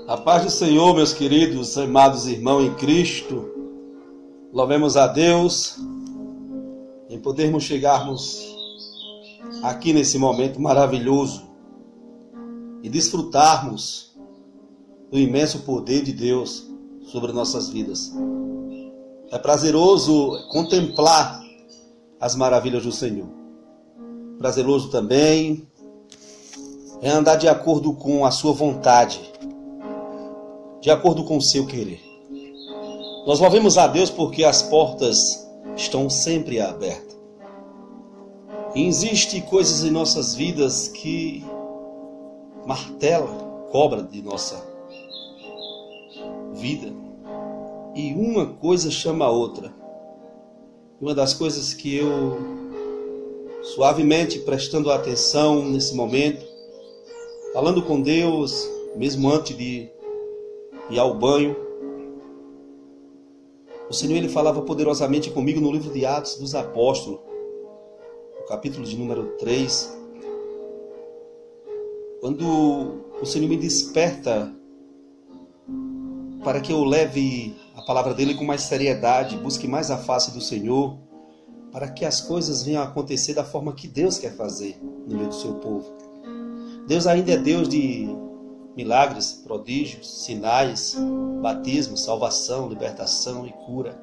A paz do Senhor, meus queridos, amados irmãos em Cristo. Louvemos a Deus em podermos chegarmos aqui nesse momento maravilhoso e desfrutarmos do imenso poder de Deus sobre nossas vidas. É prazeroso contemplar as maravilhas do Senhor. Prazeroso também é andar de acordo com a sua vontade, de acordo com o seu querer. Nós louvemos a Deus porque as portas estão sempre abertas. E existem coisas em nossas vidas que martela, cobra de nossa vida. E uma coisa chama a outra. Uma das coisas que eu, suavemente prestando atenção nesse momento, falando com Deus, mesmo antes de ir ao banho, o Senhor ele falava poderosamente comigo no livro de Atos dos Apóstolos, no capítulo de número 3, quando o Senhor me desperta para que eu leve a palavra dele com mais seriedade, busque mais a face do Senhor, para que as coisas venham a acontecer da forma que Deus quer fazer no meio do seu povo. Deus ainda é Deus de milagres, prodígios, sinais, batismo, salvação, libertação e cura.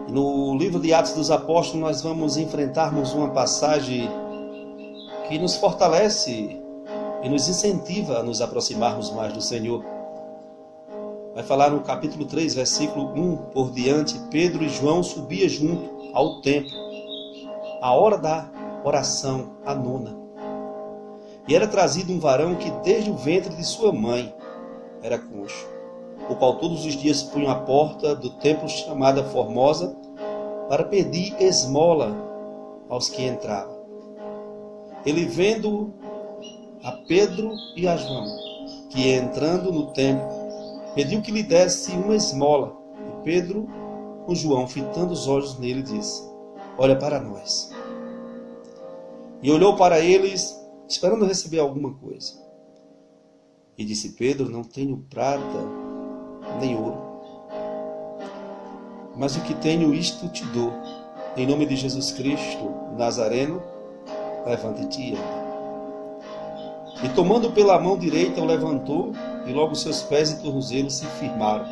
E no livro de Atos dos Apóstolos nós vamos enfrentarmos uma passagem que nos fortalece e nos incentiva a nos aproximarmos mais do Senhor. Vai falar no capítulo 3, versículo 1 por diante: Pedro e João subiam junto ao templo, a hora da oração, a nona. E era trazido um varão que desde o ventre de sua mãe era coxo, o qual todos os dias punha à porta do templo chamada Formosa para pedir esmola aos que entravam. Ele, vendo a Pedro e a João, que entrando no templo, pediu que lhe desse uma esmola. E Pedro, com João, fitando os olhos nele, disse: olha para nós. E olhou para eles, esperando receber alguma coisa. E disse Pedro: não tenho prata nem ouro, mas o que tenho isto te dou. Em nome de Jesus Cristo, Nazareno, levanta-te e anda. E tomando pela mão direita o levantou, e logo seus pés e tornozelos se firmaram.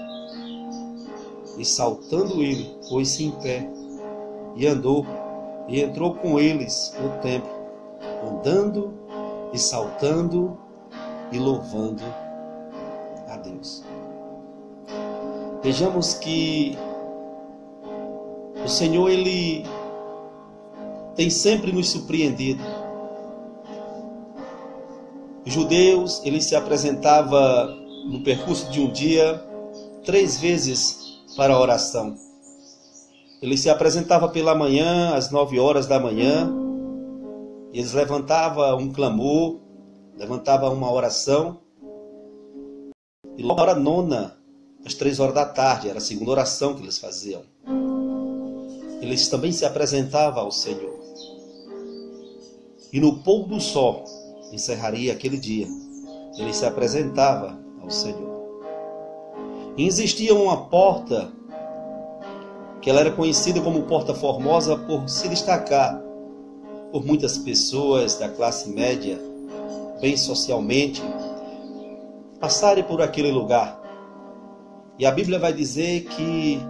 E saltando ele, pôs-se em pé, e andou, e entrou com eles no templo, andando e saltando e louvando a Deus. Vejamos que o Senhor ele tem sempre nos surpreendido. Os judeus, ele se apresentava no percurso de um dia 3 vezes para a oração. Ele se apresentava pela manhã, às 9 horas da manhã. Eles levantavam um clamor, levantavam uma oração. E logo na hora nona, às 3 horas da tarde, era a segunda oração que eles faziam. Eles também se apresentavam ao Senhor. E no pôr do sol, encerraria aquele dia, ele se apresentava ao Senhor. E existia uma porta, que ela era conhecida como Porta Formosa por se destacar por muitas pessoas da classe média, bem socialmente, passarem por aquele lugar. E a Bíblia vai dizer que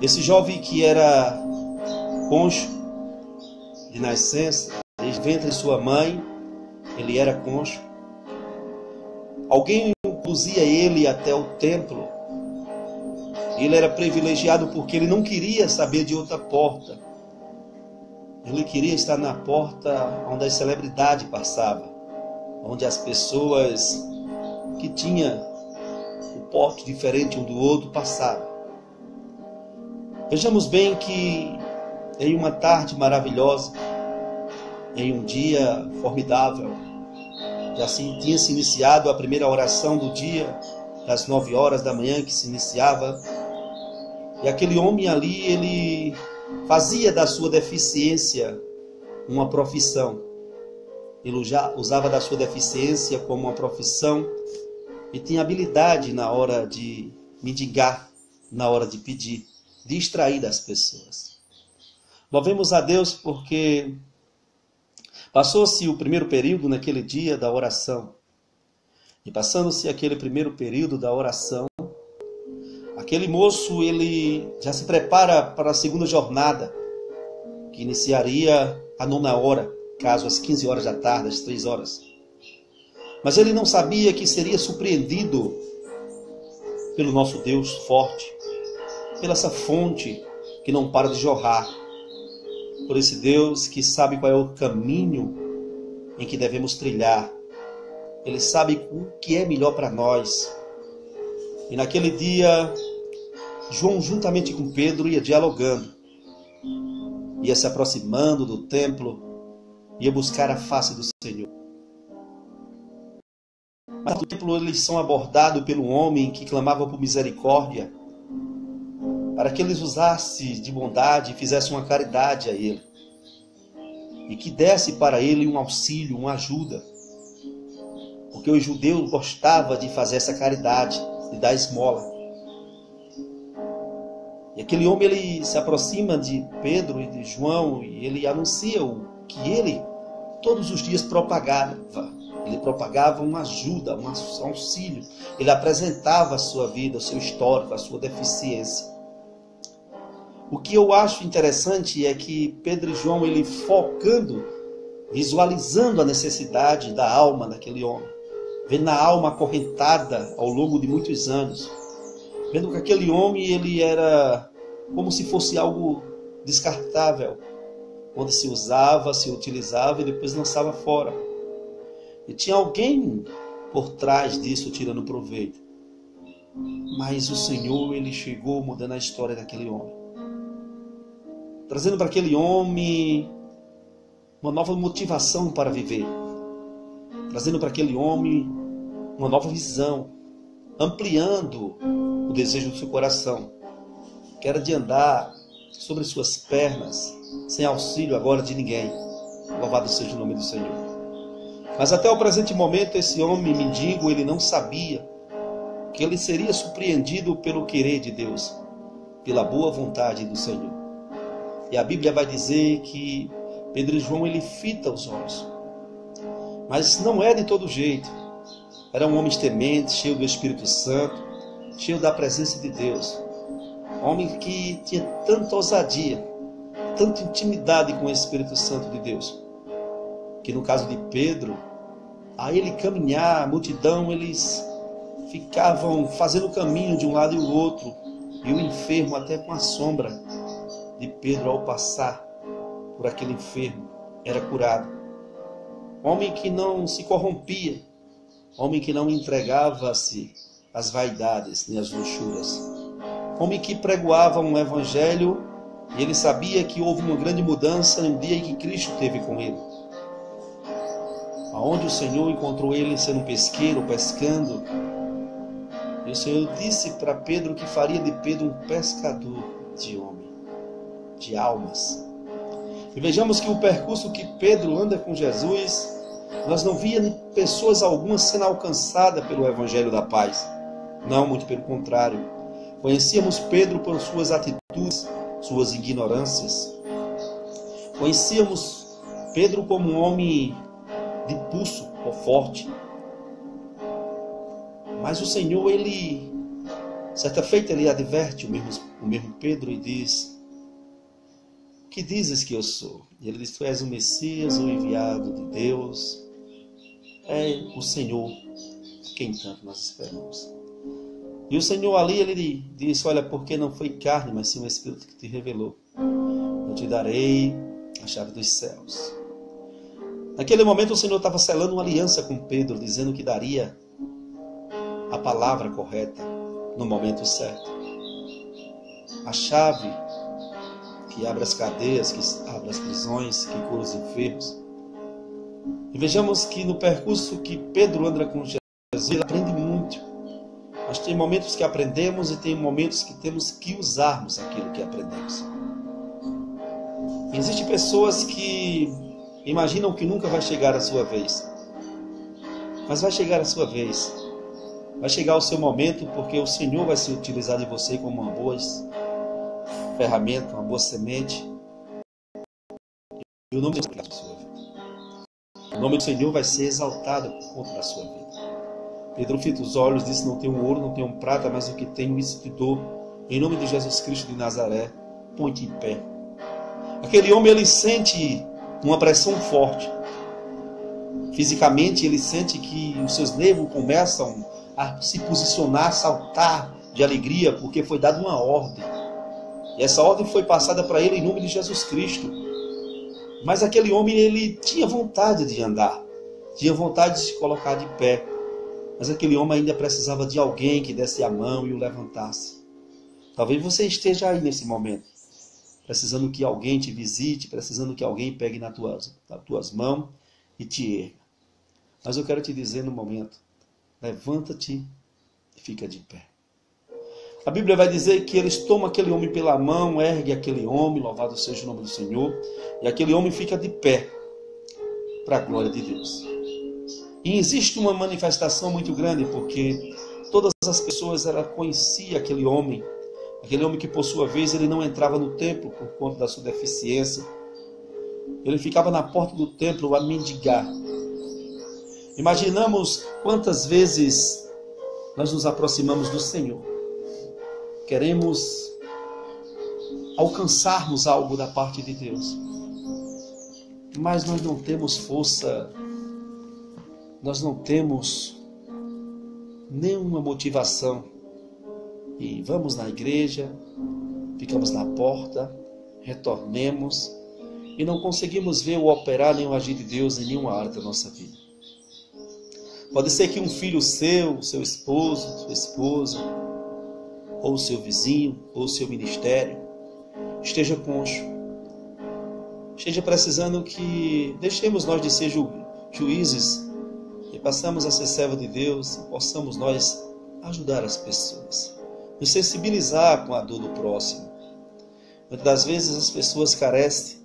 esse jovem que era coxo de nascença, desde o ventre de sua mãe, ele era coxo. Alguém conduzia ele até o templo. Ele era privilegiado porque ele não queria saber de outra porta. Ele queria estar na porta onde as celebridades passavam, onde as pessoas que tinham um porte diferente um do outro passavam. Vejamos bem que em uma tarde maravilhosa, em um dia formidável, já tinha se iniciado a primeira oração do dia, das 9 horas da manhã que se iniciava, e aquele homem ali, ele fazia da sua deficiência uma profissão. Ele já usava da sua deficiência como uma profissão e tinha habilidade na hora de mendigar, na hora de pedir, de extrair das pessoas. Louvemos a Deus porque passou-se o primeiro período naquele dia da oração. E passando-se aquele primeiro período da oração, aquele moço ele já se prepara para a segunda jornada, que iniciaria a 9ª hora, caso às 15 horas da tarde, às 3 horas. Mas ele não sabia que seria surpreendido pelo nosso Deus forte, pela essa fonte que não para de jorrar, por esse Deus que sabe qual é o caminho em que devemos trilhar. Ele sabe o que é melhor para nós. E naquele dia, João, juntamente com Pedro, ia dialogando, ia se aproximando do templo, ia buscar a face do Senhor. Mas no templo eles são abordados pelo homem que clamava por misericórdia, para que eles usassem de bondade e fizessem uma caridade a ele, e que desse para ele um auxílio, uma ajuda, porque o judeu gostava de fazer essa caridade, de dar esmola. E aquele homem ele se aproxima de Pedro e de João e ele anuncia o que ele todos os dias propagava. Ele propagava uma ajuda, um auxílio. Ele apresentava a sua vida, o seu histórico, a sua deficiência. O que eu acho interessante é que Pedro e João, ele focando, visualizando a necessidade da alma daquele homem, vendo a alma acorrentada ao longo de muitos anos, vendo que aquele homem ele era como se fosse algo descartável, onde se usava, se utilizava e depois lançava fora. E tinha alguém por trás disso tirando proveito. Mas o Senhor ele chegou mudando a história daquele homem, trazendo para aquele homem uma nova motivação para viver, trazendo para aquele homem uma nova visão, ampliando o desejo do seu coração, que era de andar sobre suas pernas, sem auxílio agora de ninguém. Louvado seja o nome do Senhor. Mas até o presente momento, esse homem mendigo, ele não sabia que ele seria surpreendido pelo querer de Deus, pela boa vontade do Senhor. E a Bíblia vai dizer que Pedro e João, ele fita os olhos. Mas não é de todo jeito. Eram homens tementes, cheios do Espírito Santo, cheios da presença de Deus. Homem que tinha tanta ousadia, tanta intimidade com o Espírito Santo de Deus, que no caso de Pedro, a ele caminhar, a multidão, eles ficavam fazendo o caminho de um lado e o outro, e o enfermo até com a sombra de Pedro ao passar por aquele enfermo era curado. Homem que não se corrompia, homem que não entregava-se às vaidades nem às luxúrias, homem que pregoava um evangelho e ele sabia que houve uma grande mudança no dia em que Cristo esteve com ele. Aonde o Senhor encontrou ele sendo um pesqueiro, pescando, e o Senhor disse para Pedro que faria de Pedro um pescador de homem, de almas. E vejamos que o percurso que Pedro anda com Jesus, nós não víamos pessoas algumas sendo alcançadas pelo Evangelho da Paz. Não, muito pelo contrário. Conhecíamos Pedro por suas atitudes, suas ignorâncias. Conhecíamos Pedro como um homem de pulso forte. Mas o Senhor, ele, certa feita, ele adverte o mesmo Pedro e diz: que dizes que eu sou? E ele diz: tu és o Messias, o enviado de Deus. É o Senhor quem tanto nós esperamos. E o Senhor ali, ele disse: olha, porque não foi carne, mas sim o Espírito que te revelou. Eu te darei a chave dos céus. Naquele momento o Senhor estava selando uma aliança com Pedro, dizendo que daria a palavra correta no momento certo. A chave que abre as cadeias, que abre as prisões, que cura os enfermos. E vejamos que no percurso que Pedro anda com Jesus, ele aprende muito. Mas tem momentos que aprendemos e tem momentos que temos que usarmos aquilo que aprendemos. E existem pessoas que imaginam que nunca vai chegar a sua vez. Mas vai chegar a sua vez. Vai chegar o seu momento, porque o Senhor vai se utilizar de você como uma boa ferramenta, uma boa semente. E o nome do Senhor vai na sua vida. O nome do Senhor vai ser exaltado por conta da sua vida. Pedro fita os olhos, disse: não tenho ouro, não tenho prata, mas o que tenho isso te dou. Em nome de Jesus Cristo de Nazaré, põe-te em pé. Aquele homem, ele sente uma pressão forte. Fisicamente, ele sente que os seus nervos começam a se posicionar, saltar de alegria, porque foi dada uma ordem. E essa ordem foi passada para ele em nome de Jesus Cristo. Mas aquele homem, ele tinha vontade de andar, tinha vontade de se colocar de pé. Mas aquele homem ainda precisava de alguém que desse a mão e o levantasse. Talvez você esteja aí nesse momento, precisando que alguém te visite, precisando que alguém pegue nas tuas mãos e te erga. Mas eu quero te dizer no momento, levanta-te e fica de pé. A Bíblia vai dizer que eles tomam aquele homem pela mão, ergue aquele homem, louvado seja o nome do Senhor, e aquele homem fica de pé, para a glória de Deus. E existe uma manifestação muito grande, porque todas as pessoas conheciam aquele homem que por sua vez ele não entrava no templo por conta da sua deficiência. Ele ficava na porta do templo a mendigar. Imaginamos quantas vezes nós nos aproximamos do Senhor. Queremos alcançarmos algo da parte de Deus. Mas nós não temos força, nós não temos nenhuma motivação. E vamos na igreja, ficamos na porta, retornemos e não conseguimos ver o operar nem o agir de Deus em nenhuma área da nossa vida. Pode ser que um filho seu esposo, sua esposa, ou seu vizinho, ou seu ministério, esteja concho, esteja precisando que deixemos nós de ser juízes e passamos a ser servo de Deus e possamos nós ajudar as pessoas, nos sensibilizar com a dor do próximo. Muitas das vezes as pessoas carecem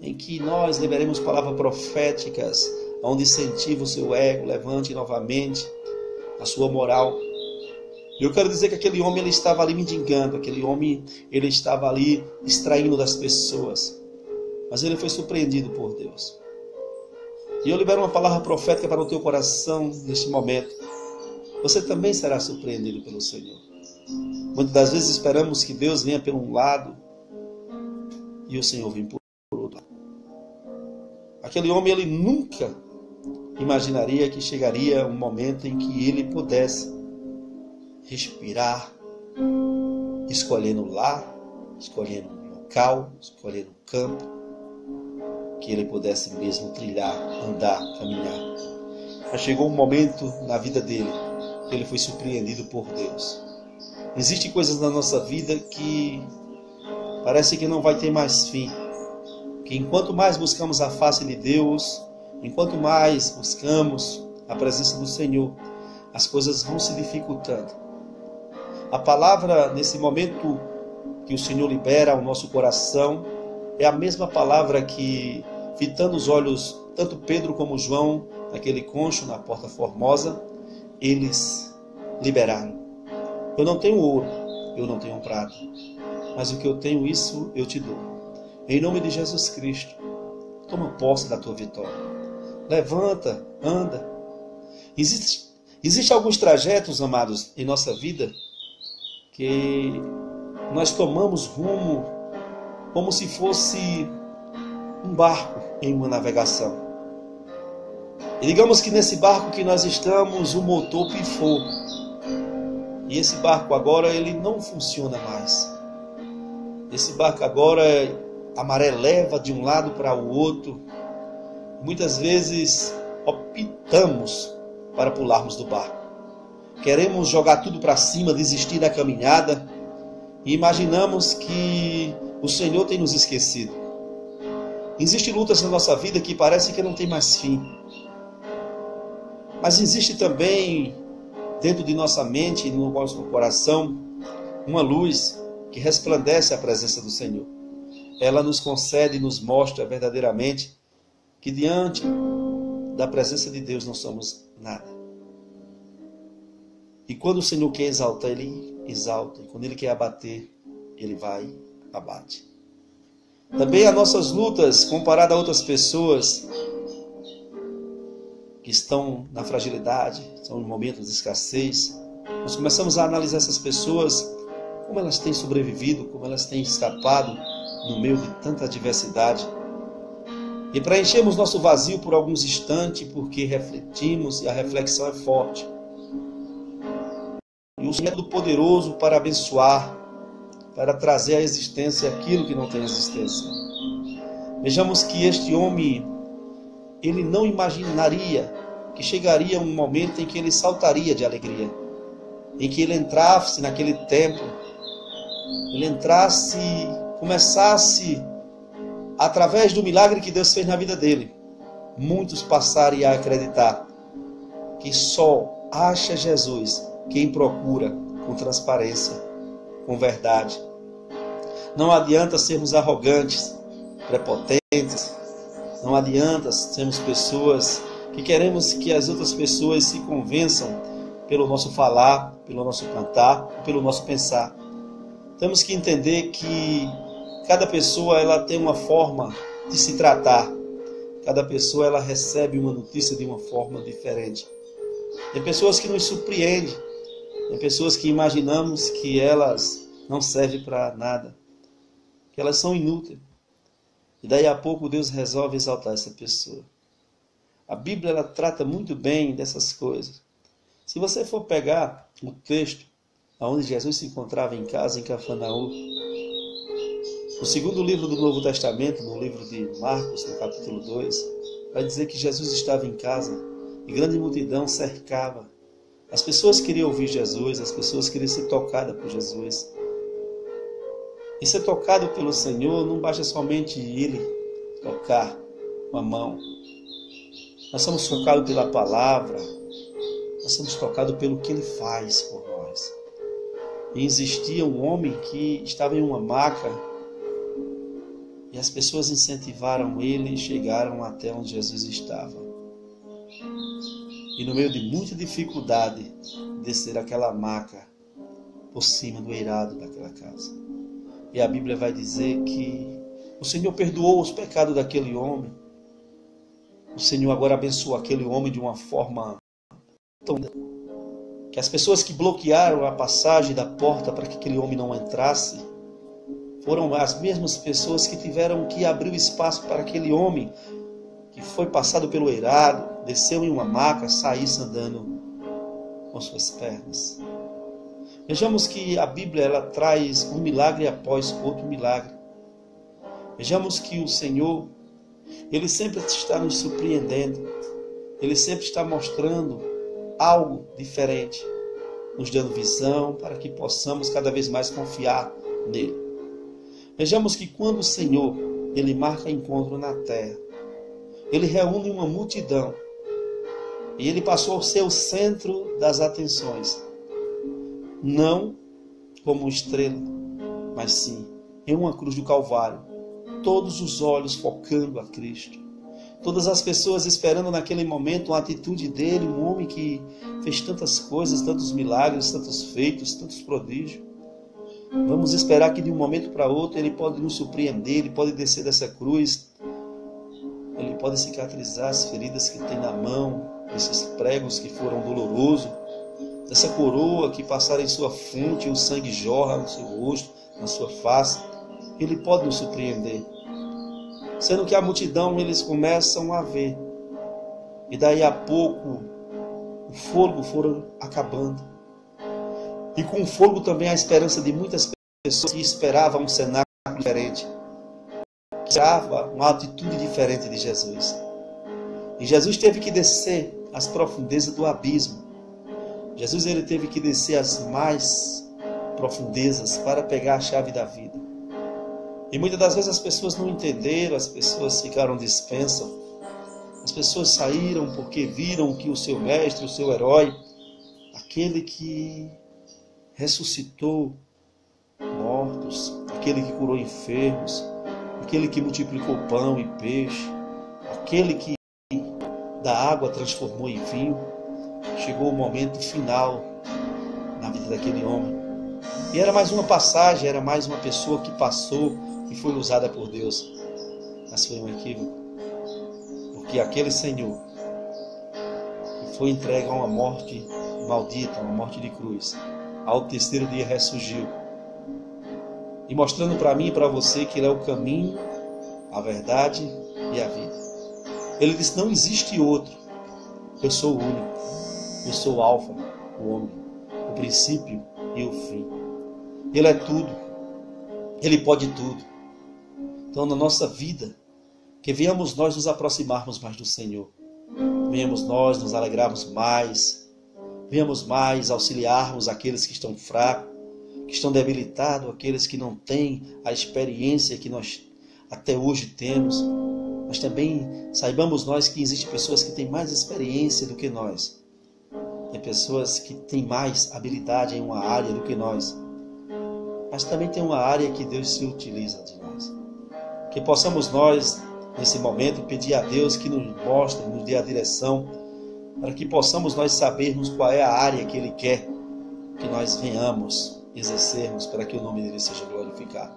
em que nós liberemos palavras proféticas, onde incentiva o seu ego, levante novamente a sua moral. Eu quero dizer que aquele homem ele estava ali mendigando, aquele homem ele estava ali extraindo das pessoas, mas ele foi surpreendido por Deus. E eu libero uma palavra profética para o teu coração neste momento. Você também será surpreendido pelo Senhor. Muitas das vezes esperamos que Deus venha por um lado e o Senhor vem por outro lado. Aquele homem ele nunca imaginaria que chegaria um momento em que ele pudesse respirar, escolhendo o lar, escolhendo o local, escolhendo o campo, que ele pudesse mesmo trilhar, andar, caminhar. Mas chegou um momento na vida dele que ele foi surpreendido por Deus. Existem coisas na nossa vida que parece que não vai ter mais fim. Que enquanto mais buscamos a face de Deus, enquanto mais buscamos a presença do Senhor, as coisas vão se dificultando. A palavra, nesse momento que o Senhor libera ao nosso coração, é a mesma palavra que, fitando os olhos, tanto Pedro como João, naquele concho, na Porta Formosa, eles liberaram. Eu não tenho ouro, eu não tenho prata, mas o que eu tenho, isso eu te dou. Em nome de Jesus Cristo, toma posse da tua vitória. Levanta, anda. Existem alguns trajetos, amados, em nossa vida, que nós tomamos rumo como se fosse um barco em uma navegação. E digamos que nesse barco que nós estamos, o motor pifou. E esse barco agora ele não funciona mais. Esse barco agora, a maré leva de um lado para o outro. Muitas vezes optamos para pularmos do barco. Queremos jogar tudo para cima, desistir da caminhada e imaginamos que o Senhor tem nos esquecido. Existem lutas na nossa vida que parece que não tem mais fim. Mas existe também dentro de nossa mente e no nosso coração uma luz que resplandece a presença do Senhor. Ela nos concede e nos mostra verdadeiramente que diante da presença de Deus não somos nada. E quando o Senhor quer exaltar, Ele exalta. E quando Ele quer abater, Ele vai abate. Também as nossas lutas, comparada a outras pessoas que estão na fragilidade, são em momentos de escassez, nós começamos a analisar essas pessoas, como elas têm sobrevivido, como elas têm escapado no meio de tanta adversidade. E preenchemos nosso vazio por alguns instantes, porque refletimos e a reflexão é forte. E o Senhor é do poderoso para abençoar, para trazer à existência aquilo que não tem existência. Vejamos que este homem, ele não imaginaria que chegaria um momento em que ele saltaria de alegria, em que ele entrasse naquele templo, ele entrasse, começasse, através do milagre que Deus fez na vida dele, muitos passariam a acreditar que só acha Jesus quem procura com transparência, com verdade. Não adianta sermos arrogantes, prepotentes, não adianta sermos pessoas que queremos que as outras pessoas se convençam pelo nosso falar, pelo nosso cantar, pelo nosso pensar. Temos que entender que cada pessoa ela tem uma forma de se tratar. Cada pessoa ela recebe uma notícia de uma forma diferente. Tem pessoas que nos surpreendem. Tem pessoas que imaginamos que elas não servem para nada, que elas são inúteis. E daí a pouco Deus resolve exaltar essa pessoa. A Bíblia ela trata muito bem dessas coisas. Se você for pegar o texto onde Jesus se encontrava em casa, em Cafarnaum, no segundo livro do Novo Testamento, no livro de Marcos, no capítulo 2, vai dizer que Jesus estava em casa e grande multidão cercava. As pessoas queriam ouvir Jesus, as pessoas queriam ser tocadas por Jesus. E ser tocado pelo Senhor não basta somente Ele tocar com a mão. Nós somos tocados pela palavra, nós somos tocados pelo que Ele faz por nós. E existia um homem que estava em uma maca e as pessoas incentivaram ele e chegaram até onde Jesus estava. E no meio de muita dificuldade, descer aquela maca por cima do eirado daquela casa. E a Bíblia vai dizer que o Senhor perdoou os pecados daquele homem. O Senhor agora abençoou aquele homem de uma forma tão... que as pessoas que bloquearam a passagem da porta para que aquele homem não entrasse, foram as mesmas pessoas que tiveram que abrir o espaço para aquele homem que foi passado pelo eirado, desceu em uma maca, saísse andando com suas pernas. Vejamos que a Bíblia ela traz um milagre após outro milagre. Vejamos que o Senhor, Ele sempre está nos surpreendendo. Ele sempre está mostrando algo diferente, nos dando visão para que possamos cada vez mais confiar nele. Vejamos que quando o Senhor, Ele marca encontro na terra, Ele reúne uma multidão e Ele passou a ser o centro das atenções. Não como estrela, mas sim em uma cruz do Calvário. Todos os olhos focando a Cristo. Todas as pessoas esperando naquele momento uma atitude dele, um homem que fez tantas coisas, tantos milagres, tantos feitos, tantos prodígios. Vamos esperar que de um momento para outro ele pode nos surpreender, ele pode descer dessa cruz, ele pode cicatrizar as feridas que tem na mão, esses pregos que foram dolorosos, dessa coroa que passaram em sua fronte, o sangue jorra no seu rosto, na sua face. Ele pode nos surpreender. Sendo que a multidão eles começam a ver. E daí a pouco o fogo foram acabando. E com o fogo também a esperança de muitas pessoas que esperavam um cenário diferente. Que esperavam uma atitude diferente de Jesus. E Jesus teve que descer às profundezas do abismo. Jesus ele teve que descer às mais profundezas para pegar a chave da vida. E muitas das vezes as pessoas não entenderam, as pessoas ficaram dispensas. As pessoas saíram porque viram que o seu mestre, o seu herói, aquele que ressuscitou mortos, aquele que curou enfermos, aquele que multiplicou pão e peixe, aquele que da água transformou em vinho, chegou o momento final na vida daquele homem. E era mais uma passagem, era mais uma pessoa que passou e foi usada por Deus. Mas foi um equívoco, porque aquele Senhor que foi entregue a uma morte maldita, uma morte de cruz, ao terceiro dia ressurgiu, e mostrando para mim e para você que Ele é o caminho, a verdade e a vida. Ele disse: não existe outro, eu sou o único, eu sou o alfa, o ômega, o princípio e o fim. Ele é tudo, Ele pode tudo. Então, na nossa vida, que venhamos nós nos aproximarmos mais do Senhor, venhamos nós nos alegrarmos mais, venhamos mais auxiliarmos aqueles que estão fracos, que estão debilitados, aqueles que não têm a experiência que nós até hoje temos, mas também saibamos nós que existem pessoas que têm mais experiência do que nós, tem pessoas que têm mais habilidade em uma área do que nós, mas também tem uma área que Deus se utiliza de nós. Que possamos nós, nesse momento, pedir a Deus que nos mostre, nos dê a direção, para que possamos nós sabermos qual é a área que Ele quer que nós venhamos exercermos, para que o nome dEle seja glorificado.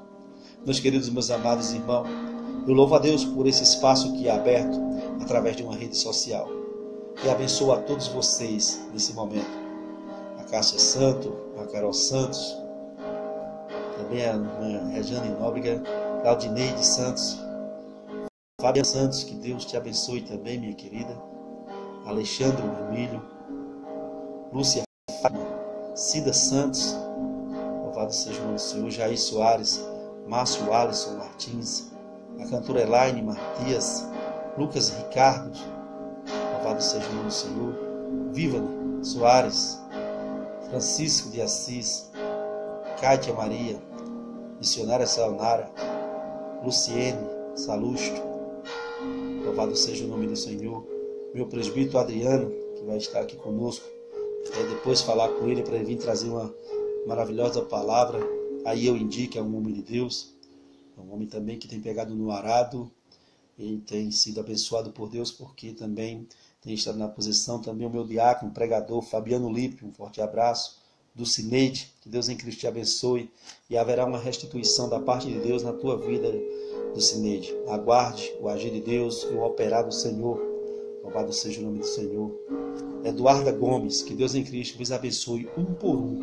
Meus queridos, meus amados irmãos, eu louvo a Deus por esse espaço que é aberto através de uma rede social. E abençoo a todos vocês nesse momento. A Cássia Santos, a Carol Santos, também a irmã Regiane Nóbrega, Claudineide Santos, Fabiana Santos, que Deus te abençoe também, minha querida. Alexandre Emílio, Lúcia Fátima, Cida Santos, louvado seja o nome do Senhor, Jair Soares, Márcio Alisson Martins, a cantora Elaine Matias, Lucas Ricardo, louvado seja o nome do Senhor, Vívane Soares, Francisco de Assis, Cátia Maria, missionária Sayonara, Luciene Salusto, louvado seja o nome do Senhor, meu presbítero Adriano, que vai estar aqui conosco, depois falar com ele para ele vir trazer uma maravilhosa palavra. Aí eu indico, é um homem de Deus, é um homem também que tem pegado no arado e tem sido abençoado por Deus, porque também tem estado na posição. Também o meu diácono, pregador Fabiano Lippe, um forte abraço. Dulcineide, que Deus em Cristo te abençoe, e haverá uma restituição da parte de Deus na tua vida, Dulcineide. Aguarde o agir de Deus e o operar do Senhor. Louvado seja o nome do Senhor. Eduarda Gomes, que Deus em Cristo vos abençoe um por um.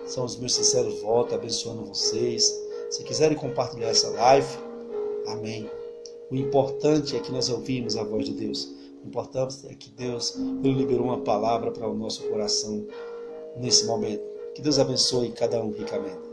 São os meus sinceros votos, abençoando vocês. Se quiserem compartilhar essa live, amém. O importante é que nós ouvimos a voz de Deus. O importante é que Deus liberou uma palavra para o nosso coração nesse momento. Que Deus abençoe cada um ricamente.